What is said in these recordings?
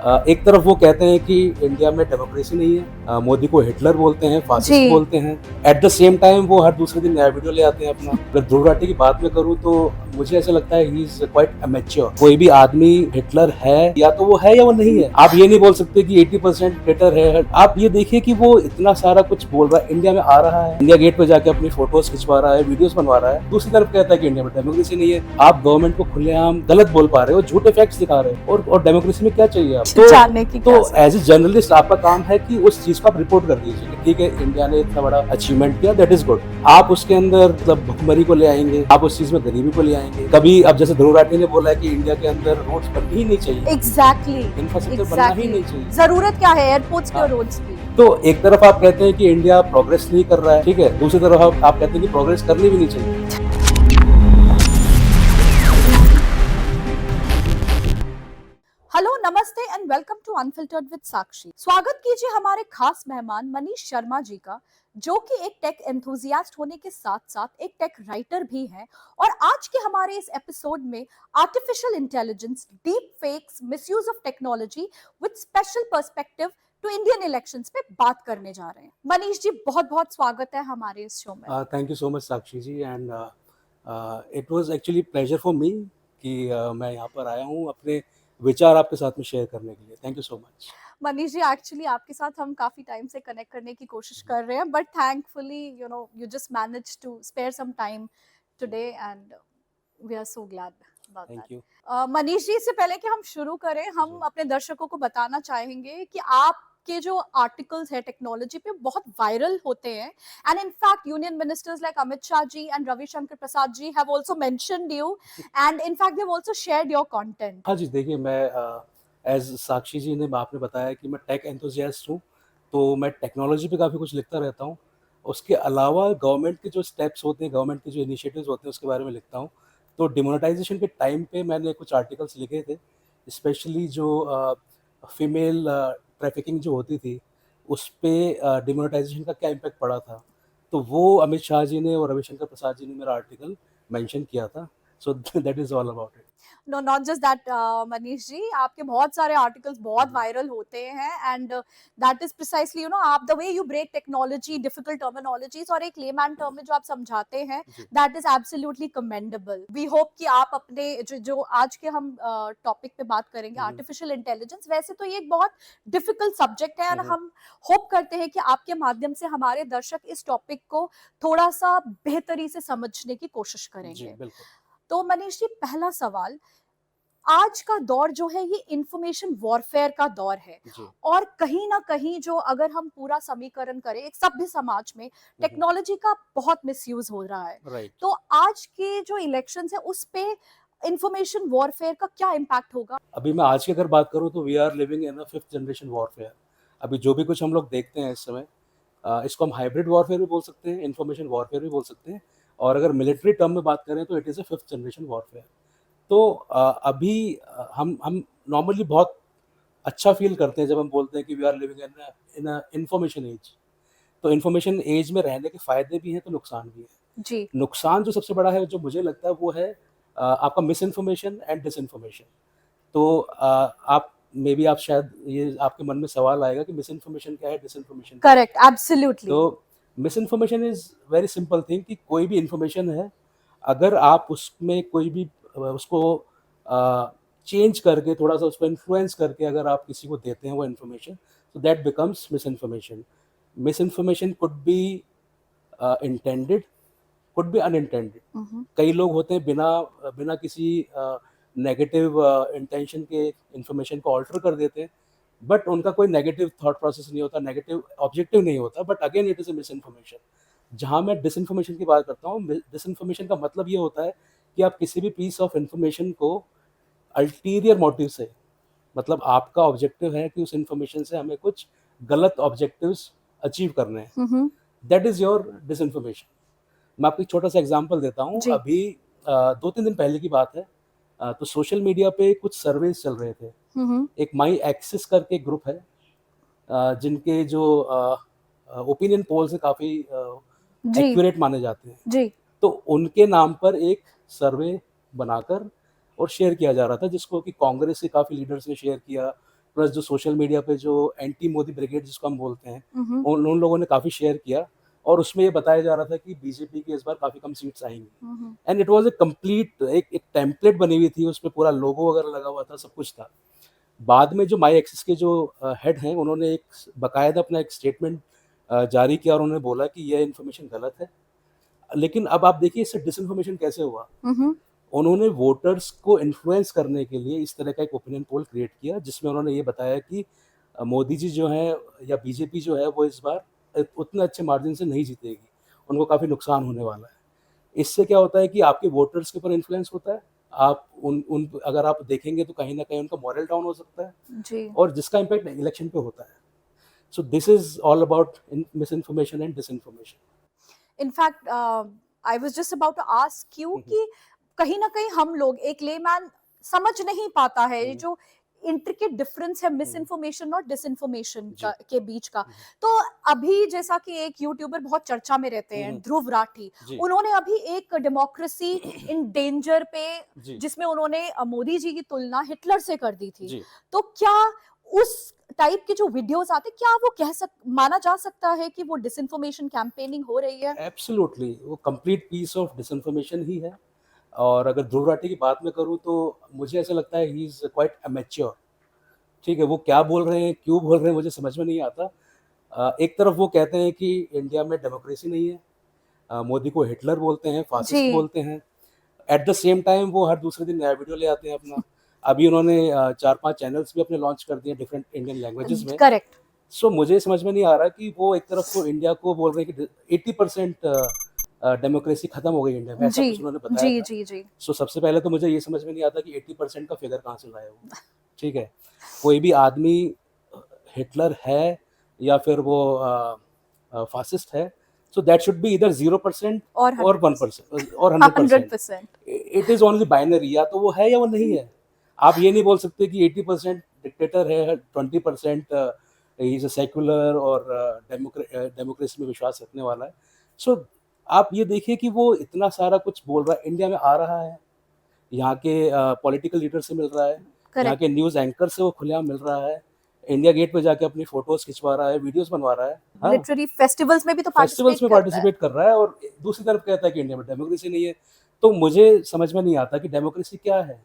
एक तरफ वो कहते हैं कि इंडिया में डेमोक्रेसी नहीं है, मोदी को हिटलर बोलते हैं, फासिस्ट जी। बोलते हैं। एट द सेम टाइम वो हर दूसरे दिन नया वीडियो ले आते हैं अपना। अगर ध्रुव राठी की बात में करूँ तो मुझे ऐसा लगता है ही इज क्वाइट अमेच्योर। कोई भी आदमी हिटलर है या तो वो है या वो नहीं है। आप ये नहीं बोल सकते कि 80% हिटलर है। आप ये देखिए कि वो इतना सारा कुछ बोल रहा है, इंडिया में आ रहा है, इंडिया गेट पे जाके अपनी फोटोज खिंचवा रहा है, वीडियोस बनवा रहा है। दूसरी तरफ कहता है कि इंडिया में डेमोक्रेसी नहीं है। आप गवर्नमेंट को खुलेआम गलत बोल पा रहे हो, झूठे फैक्ट्स दिखा रहे हो, और डेमोक्रेसी में क्या चाहिए आप जानने की तो क्या एज ए जर्नलिस्ट आपका काम है कि उस चीज को आप रिपोर्ट कर दीजिए। ठीक है, इंडिया ने इतना बड़ा अचीवमेंट किया, दैट इज गुड। आप उसके अंदर मतलब भुखमरी को ले आएंगे, आप उस चीज में गरीबी को ले आएंगे। कभी अब जैसे ध्रुव राठी ने बोला है कि इंडिया के अंदर रोड्स बननी ही नहीं चाहिए, एग्जैक्टली इंफ्रास्ट्रक्चर बनना ही नहीं चाहिए। जरूरत क्या है एयरपोर्ट्स की हाँ। और रोड्स की। तो एक तरफ आप कहते हैं कि इंडिया प्रोग्रेस नहीं कर रहा है, ठीक है, दूसरी तरफ आप कहते हैं कि प्रोग्रेस करनी भी नहीं चाहिए। हेलो, नमस्ते and welcome to unfiltered with Sakshi. स्वागत कीजिए हमारे खास मेहमान मनीष शर्मा जी का, जो कि एक टेक एंथुजियास्ट होने के साथ साथ एक टेक राइटर भी हैं। और आज के हमारे इस एपिसोड में artificial intelligence, deep fakes, misuse of technology with special perspective to Indian elections पे बात करने जा रहे हैं। मनीष जी, बहुत बहुत स्वागत है हमारे इस शो में। Thank you so much Sakshi ji, and it was actually pleasure for me कि मैं यहाँ पर आया हूँ अपने विचार आपके साथ में शेयर करने के लिए। Thank you so much. Manish ji, actually आपके साथ हम काफी टाइम से कनेक्ट करने की कोशिश कर रहे हैं, but thankfully you just manage to spare some time today and we are so glad about thank you. That. Manish ji, इससे पहले कि हम शुरू करें, हम जी। अपने दर्शकों को बताना चाहेंगे कि आपके जो आर्टिकल्स है टेक्नोलॉजी पे बहुत वायरल होते हैं, and in fact union ministers like Amit Shah ji and Ravishankar Prasad ji have also mentioned you, and in fact they have also shared your content. हाँ जी, देखिए मैं एज़ साक्षी जी ने आपने बताया कि मैं टेक एंथुसियास्ट हूँ, तो मैं टेक्नोलॉजी पे काफ़ी कुछ लिखता रहता हूँ। उसके अलावा गवर्नमेंट के जो स्टेप्स होते हैं, गवर्नमेंट के जो इनिशिएटिव्स होते हैं, उसके बारे में लिखता हूँ। तो डिमोनेटाइज़ेशन के टाइम पे मैंने कुछ आर्टिकल्स लिखे थे, स्पेशली जो फीमेल ट्रैफिकिंग जो होती थी, उस पे डिमोनेटाइज़ेशन का क्या इम्पैक्ट पड़ा था। तो वो अमित शाह जी ने और रविशंकर प्रसाद जी ने मेरा आर्टिकल मेंशन किया था। So that is all about it. No, not just that Manish ji, आपके बहुत सारे आर्टिकल्स बहुत जी। वायरल होते हैं, एंड दैट इज प्रिसाइसली आप the way you break technology, difficult terminologies और एक लेमैन टर्म में जो आप समझाते हैं, जी। That is absolutely commendable. We hope कि आप अपने जो आज के हम टॉपिक पे बात करेंगे, हुँ, हुँ। आर्टिफिशियल इंटेलिजेंस, वैसे तो ये एक बहुत डिफिकल्ट सब्जेक्ट है, हुँ, और हुँ। हम होप करते हैं कि आपके माध्यम से हमारे दर्शक इस टॉपिक को थोड़ा सा बेहतरी से समझने की कोशिश जी, करेंगे। बिल्कुल। तो मनीष जी, पहला सवाल, आज का दौर जो है ये इंफॉर्मेशन वॉरफेयर का दौर है, जी। और कहीं ना कहीं जो अगर हम पूरा समीकरण करें एक सभ्य समाज में, हुँ, हुँ। टेक्नोलॉजी का बहुत मिसयूज हो रहा है। राइट। तो आज के जो इलेक्शंस है उस पे इंफॉर्मेशन वॉरफेयर का क्या इम्पैक्ट होगा। अभी मैं आज की अगर बात करूँ तो we are living in a 5th generation warfare. अभी जो भी कुछ हम लोग देखते हैं इस समय, इसको हम हाइब्रिड वॉरफेयर भी बोल सकते हैं, इन्फॉर्मेशन वॉरफेयर भी बोल सकते हैं, और अगर मिलिट्री टर्म में बात करें तो it is a 5th generation warfare. तो अभी हम नॉर्मली बहुत अच्छा फ़ील करते हैं जब हम बोलते हैं कि we are living in a information age. तो इन्फॉर्मेशन एज में रहने के फ़ायदे भी हैं तो नुकसान भी है। जी। नुकसान जो सबसे बड़ा है, जो मुझे लगता है, वो है आपका मिस इन्फॉर्मेशन एंड डिसइन्फॉर्मेशन। तो आप मे बी आप शायद ये आपके मन में सवाल आएगा कि मिस इन्फॉर्मेशन क्या है, डिसइन्फॉर्मेशन क्या है? Correct, absolutely. तो misinformation is very simple thing कि कोई भी इन्फॉर्मेशन है, अगर आप उसमें कोई भी उसको चेंज करके, थोड़ा-सा उसको इन्फ्लुएंस करके अगर आप किसी को देते हैं वो इन्फॉर्मेशन, तो that becomes miss information. Miss information could be intended, could be unintended. कई लोग होते हैं बिना बिना किसी नेगेटिव इंटेंशन के इन्फॉर्मेशन को अल्टर कर देते हैं, बट उनका कोई नेगेटिव थॉट प्रोसेस नहीं होता, नेगेटिव ऑब्जेक्टिव नहीं होता, but again it is a miss information. जहाँ मैं डिसइन्फॉर्मेशन की बात करता हूँ, डिसइन्फॉर्मेशन का मतलब ये होता है कि आप किसी भी पीस ऑफ इन्फॉर्मेशन को अल्टीरियर मोटिव से, मतलब आपका ऑब्जेक्टिव है कि उस इन्फॉर्मेशन से हमें कुछ गलत ऑब्जेक्टिव्स अचीव करने हैं, hmm. That is your disinformation. मैं आपको एक छोटा-सा एग्ज़ाम्पल देता हूँ। जी। अभी 2-3 दिन पहले की बात है। तो सोशल मीडिया पे कुछ सर्वेस चल रहे थे। हम्म। एक माई एक्सिस करके एक ग्रुप है, जिनके जो ओपिनियन पोल्स हैं काफ़ी जी। एक्यूरेट माने जाते हैं। जी। तो उनके नाम पर एक सर्वे बनाकर और शेयर किया जा रहा था, जिसको कि कांग्रेस के काफ़ी लीडर्स ने शेयर किया, प्लस जो सोशल मीडिया पे जो एंटी मोदी ब्रिगेड जिसको हम बोलते हैं, हम्म उन लोगों ने काफ़ी शेयर किया और उसमें ये बताया जा रहा था कि बीजेपी की इस बार काफ़ी कम सीट्स आएंगी। And it was a complete एक टेम्पलेट बनी हुई थी, उसमें पूरा लोगो वगैरह लगा हुआ था, सब कुछ था। बाद में जो माई एक्सिस के जो हेड हैं, उन्होंने एक बाकायदा अपना एक स्टेटमेंट जारी किया और उन्होंने बोला कि यह इन्फॉर्मेशन गलत है। लेकिन अब आप देखिए इससे डिसइन्फॉर्मेशन कैसे हुआ। हम्म उन्होंने वोटर्स को इन्फ्लुएंस करने के लिए इस तरह का एक ओपिनियन पोल क्रिएट किया, जिसमें उन्होंने ये बताया कि मोदी जी जो हैं या बीजेपी जो है वो इस बार उतने अच्छे मार्जिन से नहीं जीतेगी, उनको काफ़ी नुकसान होने वाला है। इससे क्या होता है कि आपके वोटर्स के ऊपर इन्फ्लुएंस होता है। आप उन अगर आप देखेंगे तो कहीं न कहीं उनका मॉरल डाउन हो सकता है जी। और जिसका इम्पैक्ट इलेक्शन पे होता है। So this is all about misinformation and disinformation. In fact I was just about to ask you hmm, hmm. कि कहीं ना कहीं हम लोग एक लेमैन समझ नहीं पाता है ये हुँ, जो इंट्रिकेट डिफरेंस है मिस हुँ। इन्फॉर्मेशन और डिसइन्फॉर्मेशन जी। के बीच का। हुँ, तो अभी जैसा कि एक यूट्यूबर बहुत चर्चा में रहते हुँ, हैं, हुँ। ध्रुव राठी, जी। उन्होंने अभी एक डेमोक्रेसी इन डेंजर पे, जी, जिसमें उन्होंने मोदी जी की तुलना हिटलर से कर दी थी। जी। तो क्या उस टाइप के जो वीडियोस आते, क्या वो माना जा सकता है कि वो डिसइन्फॉर्मेशन कैंपेनिंग हो रही है? एब्सोल्युटली वो कंप्लीट पीस ऑफ डिसइन्फॉर्मेशन ही है। और अगर ध्रुव राठी की बात मैं करूँ तो मुझे ऐसा लगता है ही इज़ क्वाइट मैच्योर। ठीक है, वो क्या बोल रहे हैं, क्यों बोल रहे हैं मुझे समझ में नहीं आता। एक तरफ वो कहते हैं कि इंडिया में डेमोक्रेसी नहीं है, मोदी को हिटलर बोलते हैं, जी। फासिस्ट बोलते हैं। एट द सेम टाइम वो हर दूसरे दिन नया वीडियो ले आते हैं अपना। अभी उन्होंने 4-5 चैनल्स भी अपने लॉन्च कर दिए डिफरेंट इंडियन लैंग्वेजेज़ में। करेक्ट। सो मुझे समझ में नहीं आ रहा कि वो एक तरफ तो इंडिया को बोल रहे हैं कि 80% डेमोक्रेसी खत्म हो गई इंडिया में, ऐसा जी कुछ उन्होंने बताया जी था। जी जी। सो सबसे पहले तो मुझे ये समझ में नहीं आता कि 80% का फिगर कहाँ से लाए वो। ठीक है, कोई भी आदमी हिटलर है या फिर वो फासिस्ट है, so that should be either 0% और और 100%। 1% और hundred 100%। Percent it is only binary, या तो वो है या वो नहीं है। आप ये नहीं बोल सकते कि 80% डिक्टेटर है, 20% ही इज़ अ सेक्युलर और डेमोक्रेसी में विश्वास रखने वाला है। सो आप ये देखिए कि वो इतना सारा कुछ बोल रहा है, इंडिया में आ रहा है, यहाँ के पॉलिटिकल लीडर से मिल रहा है, यहाँ करेक्ट। के न्यूज़ एंकर से वो खुलेआम मिल रहा है, इंडिया गेट पे जाके अपनी फ़ोटोज़ खिंचवा रहा है, वीडियोज़ बनवा रहा है। हाँ, लिटरली फेस्टिवल्स में भी तो फेस्टिवल्स पार्टिसिपेट में करता है। पार्टिसिपेट कर रहा है और दूसरी तरफ कहता है कि इंडिया में डेमोक्रेसी नहीं है। तो मुझे समझ में नहीं आता कि डेमोक्रेसी क्या है?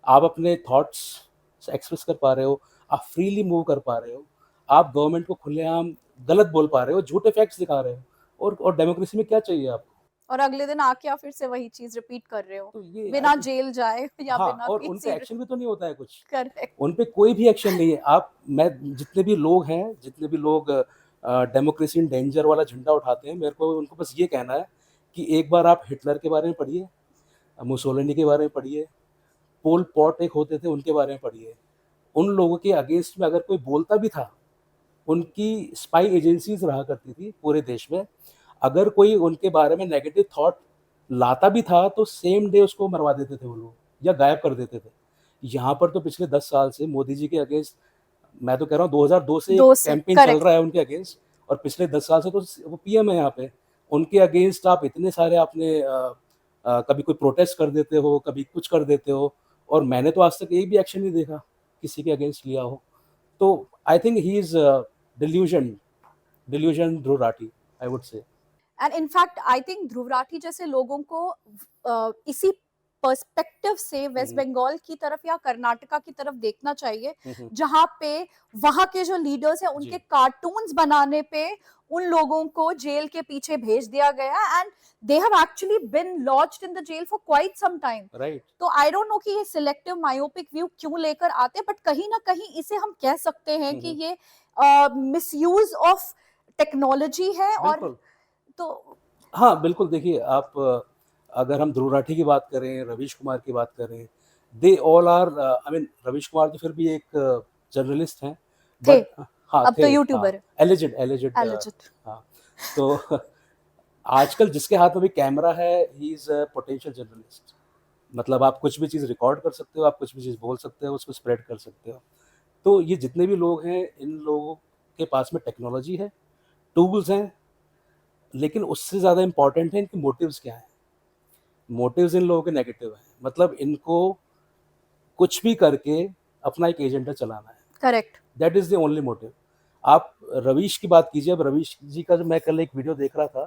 आप अपने थॉट्स एक्सप्रेस कर पा रहे हो, आप फ्रीली मूव कर पा रहे हो, आप गवर्नमेंट को खुलेआम गलत बोल पा रहे हो, झूठे फैक्ट्स दिखा रहे हो, और डेमोक्रेसी में क्या चाहिए आपको? और अगले दिन आके आप फिर से वही चीज रिपीट कर रहे हो, तो ये आई बिना थिंक, जेल जाए या हाँ, बिना और उन पे किसी। एक्शन भी तो नहीं होता है कुछ। करेक्ट। उन पे कोई भी एक्शन नहीं है। आप मैं जितने भी लोग हैं, जितने भी लोग डेमोक्रेसी इन डेंजर वाला झंडा उठाते हैं, मेरे को उनको बस ये कहना है कि एक बार आप हिटलर के बारे में पढ़िए, मुसोलिनी के बारे में पढ़िए, पोल पॉट एक होते थे उनके बारे में पढ़िए। उन लोगों के अगेंस्ट में अगर कोई बोलता भी था, उनकी स्पाई एजेंसीज़ रहा करती थी पूरे देश में। अगर कोई उनके बारे में नेगेटिव थॉट लाता भी था, तो सेम डे उसको मरवा देते थे वो लोग या गायब कर देते थे। यहाँ पर तो पिछले 10 साल से मोदी जी के अगेंस्ट, मैं तो कह रहा हूँ 2002 से एक दो से कैंपेन चल करेक्ट। रहा है उनके अगेंस्ट, और पिछले 10 साल से तो वो पीएम है यहाँ पे। उनके अगेंस्ट आप इतने सारे आपने कभी कोई प्रोटेस्ट कर देते हो, कभी कुछ कर देते हो, और मैंने तो आज तक एक भी एक्शन नहीं देखा किसी के अगेंस्ट लिया हो। तो I think he is delusion Dhruv Rathee, I would say. And in fact I think Dhruv Rathee जैसे लोगों को इसी पर्सपेक्टिव से हुँ, वेस्ट हुँ। बंगाल की तरफ या कर्नाटका की तरफ देखना चाहिए, हुँ, हुँ। जहां पे वहां के जो लीडर्स हैं उनके जी, कार्टून्स बनाने पे उन लोगों को जेल के पीछे भेज दिया गया, and they have actually been lodged in the jail for quite some time. Right. तो आई डोंट नो कि ये सिलेक्टिव मायोपिक व्यू क्यों लेकर आते हैं, बट कहीं ना कहीं इसे हम कह सकते हैं हुँ, कि हुँ। ये मिसयूज ऑफ टेक्नोलॉजी है। और बिल्कुल। तो हाँ, बिल्कुल देखिए आप, अगर हम ध्रुव राठी की बात करें, रवीश कुमार की बात करें, they all are I mean Ravish Kumar तो फिर भी एक जर्नलिस्ट हैं, थे, बट हाँ, अब तो थे, हाँ, यूट्यूबर है। Alleged alleged elicit. हाँ, तो आजकल जिसके हाथ में भी कैमरा है, he is a potential journalist. मतलब आप कुछ भी चीज़ रिकॉर्ड कर सकते हो, आप कुछ भी चीज़ बोल सकते हो, उसको स्प्रेड कर सकते हो। तो ये जितने भी लोग हैं, इन लोगों के पास में टेक्नोलॉजी है, टूल्स हैं, लेकिन उससे ज़्यादा इम्पोर्टेंट है इनके मोटिव्स क्या हैं। मोटिव्स इन लोगों के नेगेटिव हैं। मतलब इनको कुछ भी करके अपना एक एजेंडा चलाना है। Correct. That is the only motive. आप रवीश की बात कीजिए, अब रवीश जी का जो मैं कल एक वीडियो देख रहा था,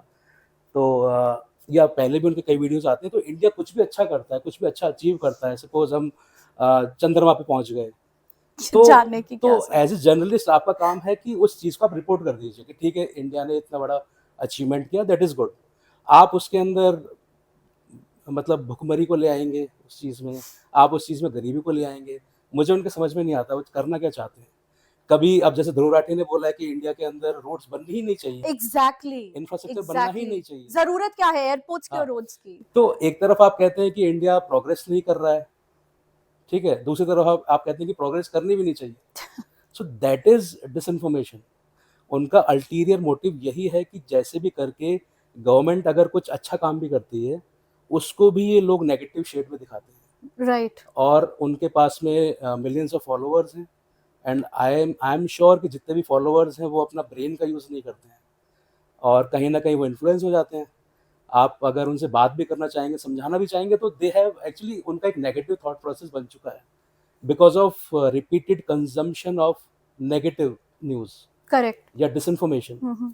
तो या पहले भी उनके कई वीडियोज़ आते हैं, तो इंडिया कुछ भी अच्छा करता है, कुछ भी अच्छा अचीव करता है, सपोज़ हम चंद्रमा पे पहुँच गए, तो जानने की क्या तो ज़रूरत। एज़ अ जर्नलिस्ट आपका काम है कि उस चीज़ को आप रिपोर्ट कर दीजिए कि ठीक है, इंडिया ने इतना बड़ा अचीवमेंट किया, दैट इज़ गुड। आप उसके अंदर मतलब भुखमरी को ले आएँगे उस चीज़ में, आप उस चीज़ में गरीबी को ले आएँगे। मुझे उनके समझ में नहीं आता वो करना क्या चाहते हैं। कभी अब जैसे ध्रुव राठी ने बोला है कि इंडिया के अंदर रोड्स बननी ही नहीं चाहिए, एग्ज़ैक्टली, इंफ्रास्ट्रक्चर बनना ही एग्ज़ैक्टली। नहीं चाहिए। ज़रूरत क्या है एयरपोर्ट्स की और हाँ, रोड्स की? तो एक तरफ आप कहते हैं कि इंडिया प्रोग्रेस नहीं कर रहा है, ठीक है? दूसरी तरफ आप कहते हैं कि प्रोग्रेस करनी भी नहीं चाहिए। सो दैट इज़ डिसइन्फॉर्मेशन। उनका अल्टीरियर मोटिव यही है कि जैसे भी करके गवर्नमेंट अगर कुछ अच्छा काम भी करती है, उसको भी ये लोग नेगेटिव शेड में दिखाते हैं। राइट। और उनके पास में मिलियंस ऑफ फॉलोअर्स हैं, एंड आई एम श्योर कि जितने भी फॉलोअर्स हैं वो अपना ब्रेन का यूज़ नहीं करते हैं, और कहीं न कहीं वो इन्फ्लुएंस हो जाते हैं। आप अगर उनसे बात भी करना चाहेंगे, समझाना भी चाहेंगे, तो दे हैव एक्चुअली उनका एक नेगेटिव थॉट प्रोसेस बन चुका है because of repeated consumption of negative news correct. या डिसइन्फॉर्मेशन। हुँ, हुँ।